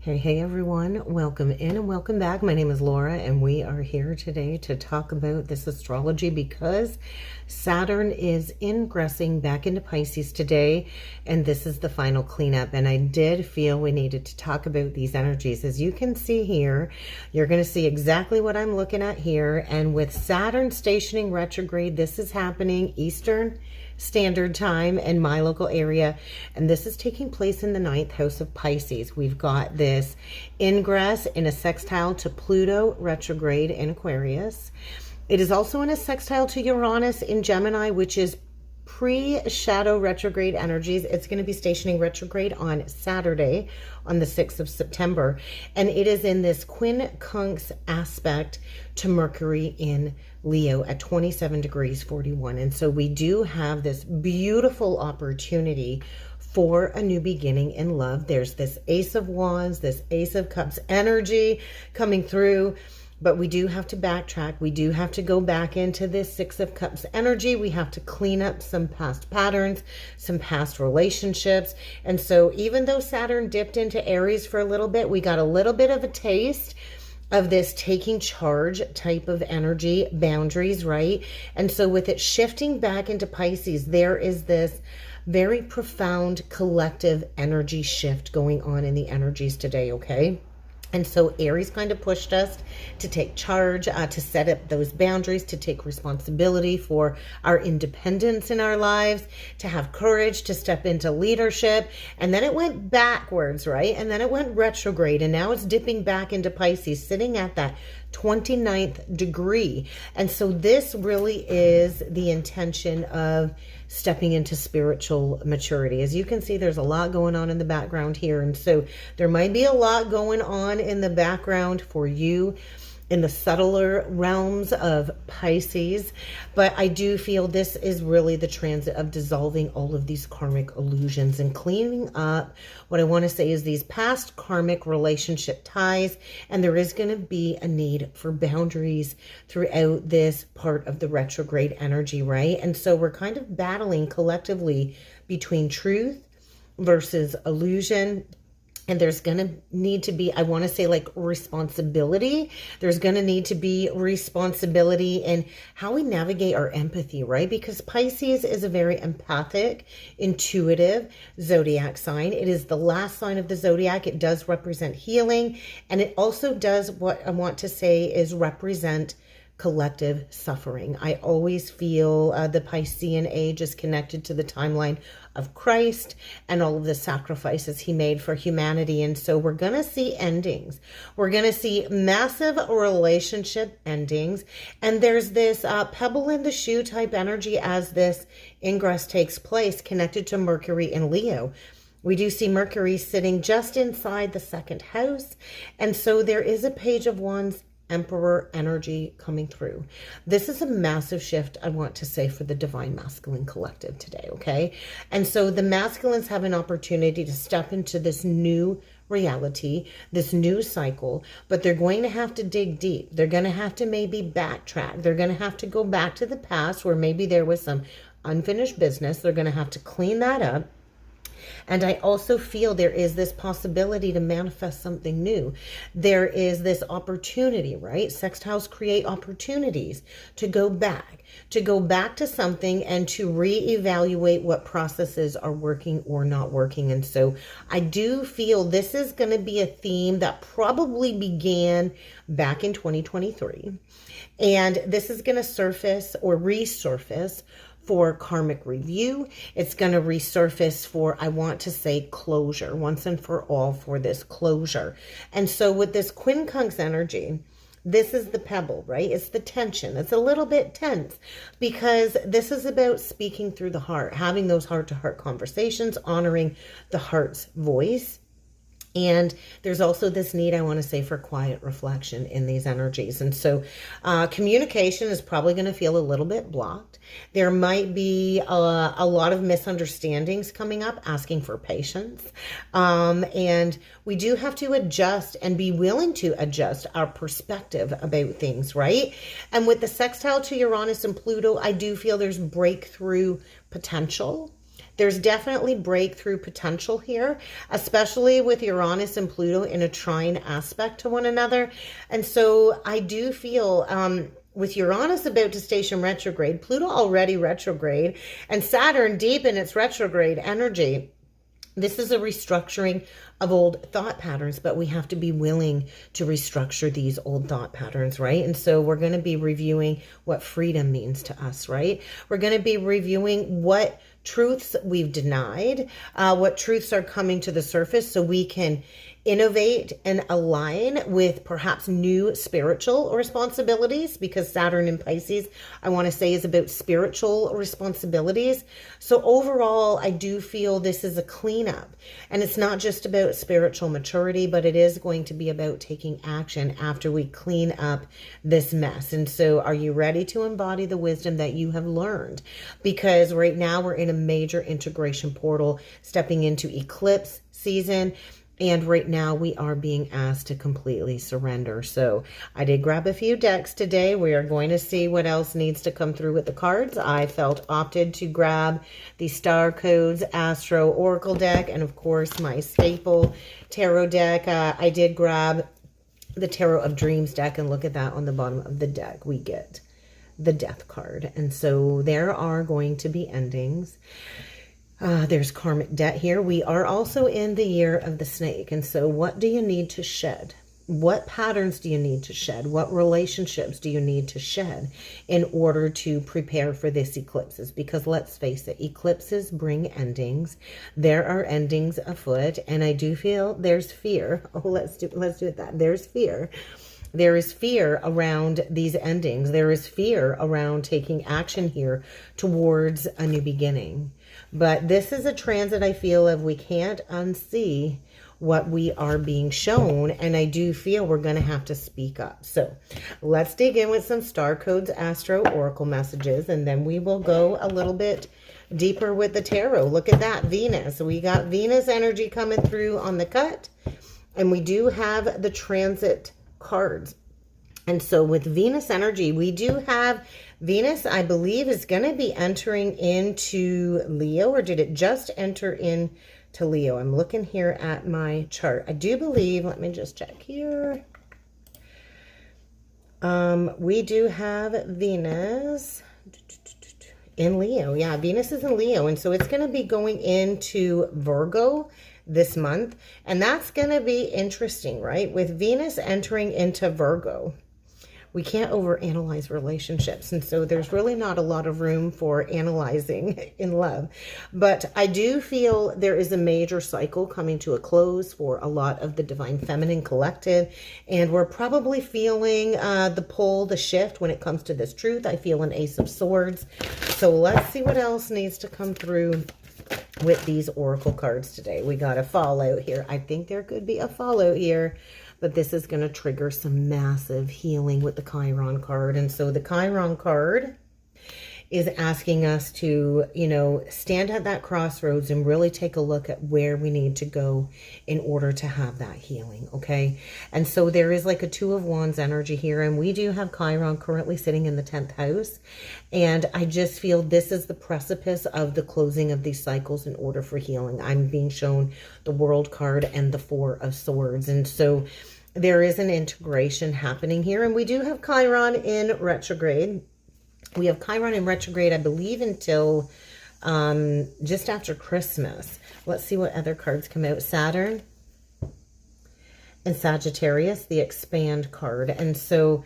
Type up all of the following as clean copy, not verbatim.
Hey everyone, welcome in and welcome back. My name is Laura and we are here today to talk about this astrology because Saturn is ingressing back into Pisces today, and this is the final cleanup. And I did feel we needed to talk about these energies. As you can see here, you're going to see exactly what I'm looking at here. And with Saturn stationing retrograde, this is happening Eastern Standard Time in my local area, and this is taking place in the 9th house of Pisces. We've got this ingress in a sextile to Pluto retrograde in Aquarius. It is also in a sextile to Uranus in Gemini, which is pre-shadow retrograde energies. It's going to be stationing retrograde on Saturday on the 6th of September, and it is in this quincunx aspect to Mercury in Leo at 27 degrees 41. And so we do have this beautiful opportunity for a new beginning in love. There's this Ace of Wands, this Ace of Cups energy coming through, but we do have to backtrack. We do have to go back into this Six of Cups energy. We have to clean up some past patterns, some past relationships. And so even though Saturn dipped into Aries for a little bit, we got a little bit of a taste of this taking charge type of energy, boundaries, right? And so with it shifting back into Pisces, there is this very profound collective energy shift going on in the energies today, okay? And so Aries kind of pushed us to take charge, to set up those boundaries, to take responsibility for our independence in our lives, to have courage, to step into leadership. And then it went backwards, right? And then it went retrograde. And now it's dipping back into Pisces, sitting at that 29th degree. And so this really is the intention of stepping into spiritual maturity. As you can see, there's a lot going on in the background here. And so there might be a lot going on in the background for you in the subtler realms of Pisces, but I do feel this is really the transit of dissolving all of these karmic illusions and cleaning up what I want to say is these past karmic relationship ties, and there is going to be a need for boundaries throughout this part of the retrograde energy, right? And so we're kind of battling collectively between truth versus illusion. And there's going to need to be, I want to say, like responsibility. There's going to need to be responsibility in how we navigate our empathy, right? Because Pisces is a very empathic, intuitive zodiac sign. It is the last sign of the zodiac. It does represent healing. And it also does what I want to say is represent collective suffering. I always feel the Piscean age is connected to the timeline of Christ and all of the sacrifices he made for humanity. And so we're going to see endings. We're going to see massive relationship endings. And there's this pebble in the shoe type energy as this ingress takes place, connected to Mercury in Leo. We do see Mercury sitting just inside the second house. And so there is a Page of Wands Emperor energy coming through. This is a massive shift, I want to say, for the divine masculine collective today, okay? And so the masculines have an opportunity to step into this new reality, this new cycle, but they're going to have to dig deep. They're going to have to maybe backtrack. They're going to have to go back to the past where maybe there was some unfinished business. They're going to have to clean that up. And I also feel there is this possibility to manifest something new. There is this opportunity, right? Sextiles create opportunities to go back to something and to reevaluate what processes are working or not working. And so I do feel this is going to be a theme that probably began back in 2023. And this is going to surface or resurface for karmic review. It's going to resurface for, I want to say, closure, once and for all, for this closure. And so with this quincunx energy, this is the pebble, right? It's the tension. It's a little bit tense because this is about speaking through the heart, having those heart-to-heart conversations, honoring the heart's voice. And there's also this need, I want to say, for quiet reflection in these energies. And so communication is probably going to feel a little bit blocked. There might be a lot of misunderstandings coming up, asking for patience. And we do have to adjust and be willing to adjust our perspective about things, right? And with the sextile to Uranus and Pluto, I do feel there's breakthrough potential There's definitely breakthrough potential here, especially with Uranus and Pluto in a trine aspect to one another. And so I do feel with Uranus about to station retrograde, Pluto already retrograde, and Saturn deep in its retrograde energy, this is a restructuring of old thought patterns, but we have to be willing to restructure these old thought patterns, right? And so we're going to be reviewing what freedom means to us, right? We're going to be reviewing what truths we've denied, what truths are coming to the surface so we can innovate and align with perhaps new spiritual responsibilities, because Saturn in Pisces, I want to say, is about spiritual responsibilities. So overall, I do feel this is a cleanup, and it's not just about spiritual maturity, but it is going to be about taking action after we clean up this mess. And so are you ready to embody the wisdom that you have learned? Because right now we're in a major integration portal, stepping into eclipse season. And right now we are being asked to completely surrender. So I did grab a few decks today. We are going to see what else needs to come through with the cards. I felt opted to grab the Star Codes Astro Oracle deck, and of course my staple tarot deck. I did grab the Tarot of Dreams deck, and look at that on the bottom of the deck. We get the Death card. And so there are going to be endings. There's karmic debt here. We are also in the year of the snake. And so what do you need to shed? What patterns do you need to shed? What relationships do you need to shed in order to prepare for this eclipses? Because let's face it, eclipses bring endings. There are endings afoot, and I do feel there's fear. Oh, let's do it that. There's fear. There is fear around these endings. There is fear around taking action here towards a new beginning. But this is a transit, I feel, of we can't unsee what we are being shown. And I do feel we're going to have to speak up. So let's dig in with some Star Codes Astro Oracle messages. And then we will go a little bit deeper with the tarot. Look at that, Venus. We got Venus energy coming through on the cut. And we do have the transit cards. And so with Venus energy, we do have Venus, I believe, is going to be entering into Leo, or did it just enter into Leo? I'm looking here at my chart. I do believe, let me just check here. We do have Venus in Leo. Yeah, Venus is in Leo. And so it's going to be going into Virgo this month. And that's going to be interesting, right? With Venus entering into Virgo, we can't overanalyze relationships. And so there's really not a lot of room for analyzing in love. But I do feel there is a major cycle coming to a close for a lot of the Divine Feminine collective. And we're probably feeling the pull, the shift when it comes to this truth. I feel an Ace of Swords. So let's see what else needs to come through with these oracle cards today. We got a fallout here. I think there could be a fallout here, but this is going to trigger some massive healing with the Chiron card. And so the Chiron card is asking us to, you know, stand at that crossroads and really take a look at where we need to go in order to have that healing, okay? And so there is like a Two of Wands energy here, and we do have Chiron currently sitting in the 10th house. And I just feel this is the precipice of the closing of these cycles in order for healing. I'm being shown the World card and the Four of Swords. And so there is an integration happening here. And we do have Chiron in retrograde. We have Chiron in retrograde, I believe, until just after Christmas. Let's see what other cards come out. Saturn and Sagittarius, the expand card. And so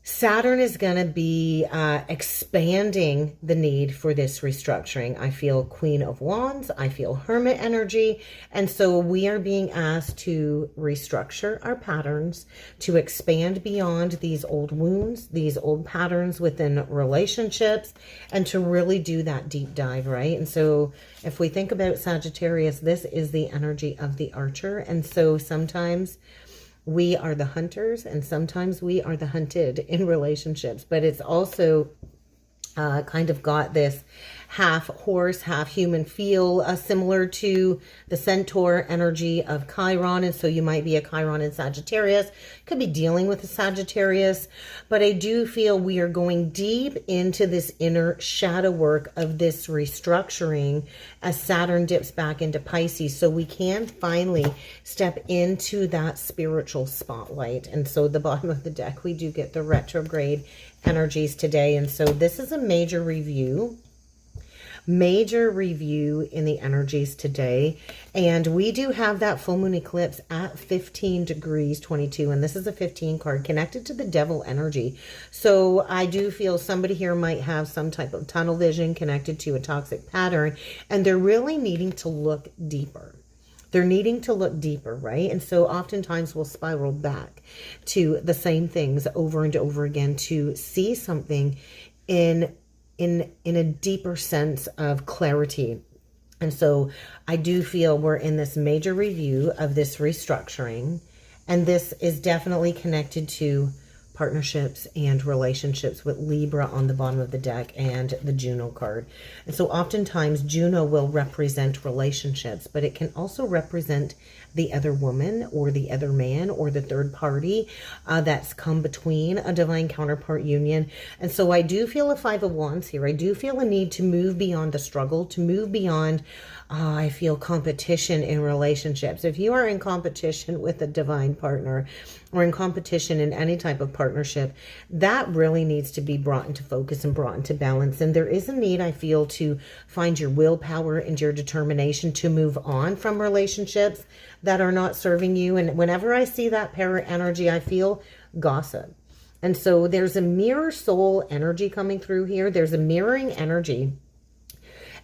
Saturn is going to be expanding the need for this restructuring. I feel Queen of Wands. I feel Hermit energy. And so we are being asked to restructure our patterns, to expand beyond these old wounds, these old patterns within relationships, and to really do that deep dive, right? And so if we think about Sagittarius, this is the energy of the archer. And so sometimes we are the hunters and sometimes we are the hunted in relationships, but it's also kind of got this half horse, half human feel, similar to the centaur energy of Chiron. And so you might be a Chiron in Sagittarius, could be dealing with a Sagittarius, but I do feel we are going deep into this inner shadow work of this restructuring as Saturn dips back into Pisces. So we can finally step into that spiritual spotlight. And so the bottom of the deck, we do get the retrograde energies today. And so this is a major review in the energies today. And we do have that full moon eclipse at 15 degrees 22, and this is a 15 card connected to the devil energy. So I do feel somebody here might have some type of tunnel vision connected to a toxic pattern, and they're really needing to look deeper. They're needing to look deeper, right? And so oftentimes we'll spiral back to the same things over and over again to see something in a deeper sense of clarity. And so I do feel we're in this major review of this restructuring, and this is definitely connected to partnerships and relationships with Libra on the bottom of the deck and the Juno card. And so oftentimes Juno will represent relationships, but it can also represent the other woman or the other man or the third party that's come between a divine counterpart union. And so I do feel a Five of Wands here. I do feel a need to move beyond the struggle, to move beyond I feel competition in relationships. If you are in competition with a divine partner or in competition in any type of partnership, that really needs to be brought into focus and brought into balance. And there is a need, I feel, to find your willpower and your determination to move on from relationships that are not serving you. And whenever I see that pair energy, I feel gossip. And so there's a mirror soul energy coming through here. There's a mirroring energy.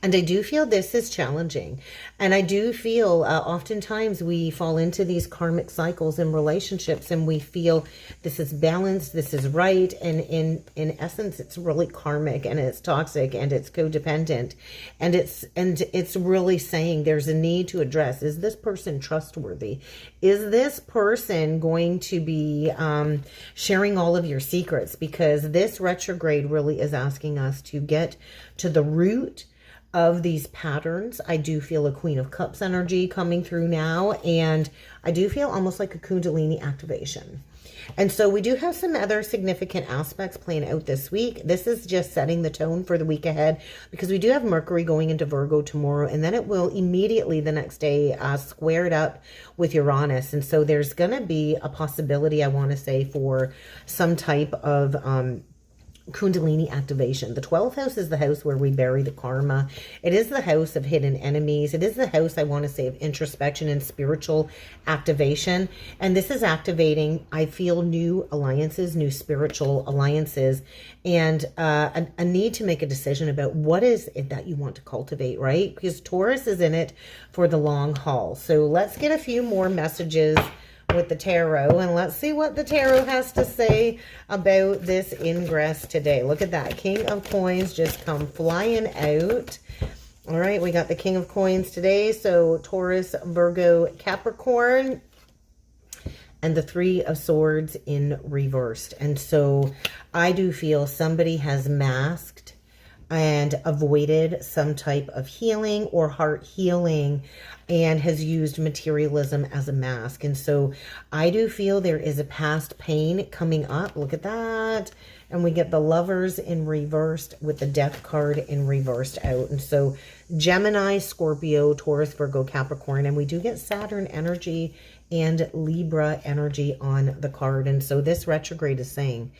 And I do feel this is challenging. And I do feel oftentimes we fall into these karmic cycles in relationships and we feel this is balanced, this is right. And in essence, it's really karmic and it's toxic and it's codependent. And it's really saying there's a need to address, is this person trustworthy? Is this person going to be sharing all of your secrets? Because this retrograde really is asking us to get to the root of these patterns. I do feel a Queen of Cups energy coming through now, and I do feel almost like a Kundalini activation. And so we do have some other significant aspects playing out this week. This is just setting the tone for the week ahead because we do have Mercury going into Virgo tomorrow, and then it will immediately the next day square it up with Uranus. And so there's going to be a possibility, I want to say, for some type of Kundalini activation. The 12th house is the house where we bury the karma. It is the house of hidden enemies. It is the house, I want to say, of introspection and spiritual activation. And this is activating, I feel, new alliances, new spiritual alliances, and a need to make a decision about what is it that you want to cultivate, right? Because Taurus is in it for the long haul. So let's get a few more messages with the tarot, and let's see what the tarot has to say about this ingress today. Look at that. King of Coins just come flying out. All right, we got the King of Coins today. So Taurus, Virgo, Capricorn, and the Three of Swords in reversed. And so I do feel somebody has masked and avoided some type of healing or heart healing and has used materialism as a mask. And so I do feel there is a past pain coming up. Look at that. And we get the Lovers in reversed with the Death card in reversed out. And so Gemini, Scorpio, Taurus, Virgo, Capricorn, and we do get Saturn energy and Libra energy on the card. And so this retrograde is saying,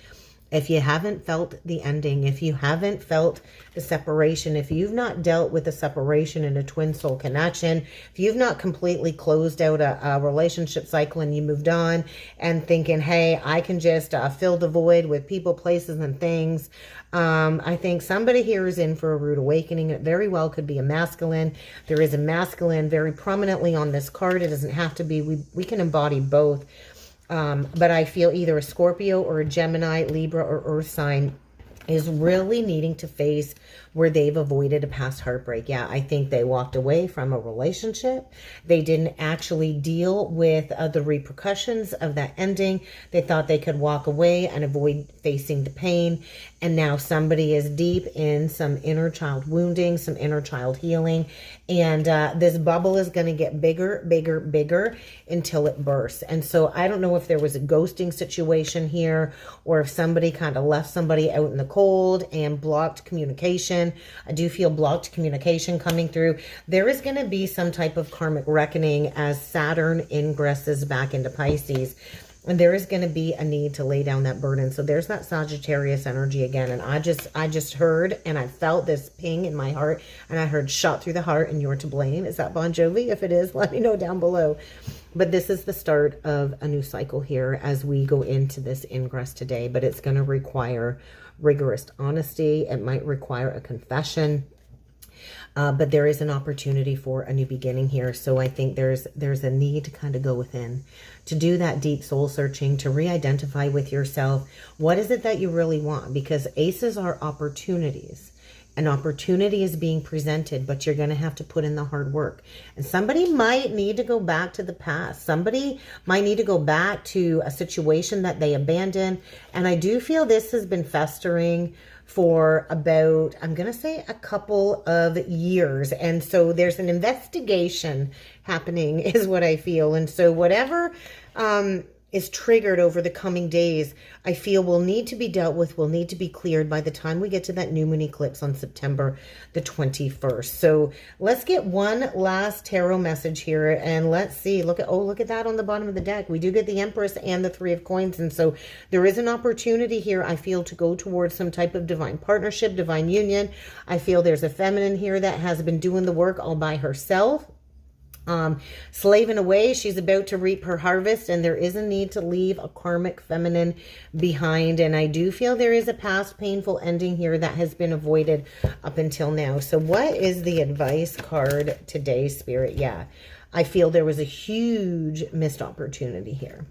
if you haven't felt the ending, if you haven't felt the separation, if you've not dealt with a separation in a twin soul connection, if you've not completely closed out a relationship cycle and you moved on and thinking, hey, I can just fill the void with people, places, and things, I think somebody here is in for a rude awakening. It very well could be a masculine. There is a masculine very prominently on this card. It doesn't have to be. We can embody both. But I feel either a Scorpio or a Gemini, Libra, or Earth sign is really needing to face where they've avoided a past heartbreak. Yeah, I think they walked away from a relationship. They didn't actually deal with the repercussions of that ending. They thought they could walk away and avoid facing the pain. And now somebody is deep in some inner child wounding, some inner child healing. And this bubble is going to get bigger, bigger, bigger until it bursts. And so I don't know if there was a ghosting situation here, or if somebody kind of left somebody out in the cold and blocked communication. I do feel blocked communication coming through. There is going to be some type of karmic reckoning as Saturn ingresses back into Pisces. And there is going to be a need to lay down that burden. So there's that Sagittarius energy again. And I just heard and I felt this ping in my heart. And I heard shot through the heart and you're to blame. Is that Bon Jovi? If it is, let me know down below. But this is the start of a new cycle here as we go into this ingress today. But it's going to require rigorous honesty. It might require a confession. But there is an opportunity for a new beginning here. So I think there's a need to kind of go within, to do that deep soul searching, to re-identify with yourself. What is it that you really want? Because aces are opportunities. An opportunity is being presented, but you're going to have to put in the hard work. And somebody might need to go back to the past. Somebody might need to go back to a situation that they abandoned. And I do feel this has been festering for about, I'm going to say, a couple of years. And so there's an investigation happening is what I feel. And so whatever is triggered over the coming days, I feel will need to be dealt with, will need to be cleared by the time we get to that new moon eclipse on September the 21st. So let's get one last tarot message here, and let's see. Look at that on the bottom of the deck. We do get the Empress and the Three of Coins, and so there is an opportunity here, I feel, to go towards some type of divine partnership, divine union. I feel there's a feminine here that has been doing the work all by herself. Slaving away, she's about to reap her harvest, and there is a need to leave a karmic feminine behind. And I do feel there is a past painful ending here that has been avoided up until now. So what is the advice card today, Spirit? Yeah, I feel there was a huge missed opportunity here.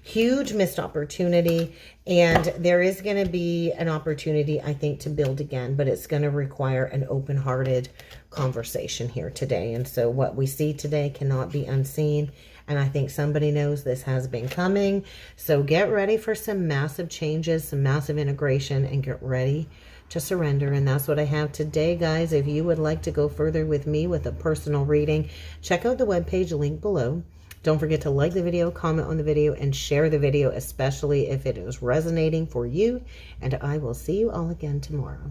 Huge missed opportunity. And there is going to be an opportunity, I think, to build again. But it's going to require an open-hearted conversation here today. And so what we see today cannot be unseen. And I think somebody knows this has been coming. So get ready for some massive changes, some massive integration, and get ready to surrender. And that's what I have today, guys. If you would like to go further with me with a personal reading, check out the webpage link below. Don't forget to like the video, comment on the video, and share the video, especially if it is resonating for you. And I will see you all again tomorrow.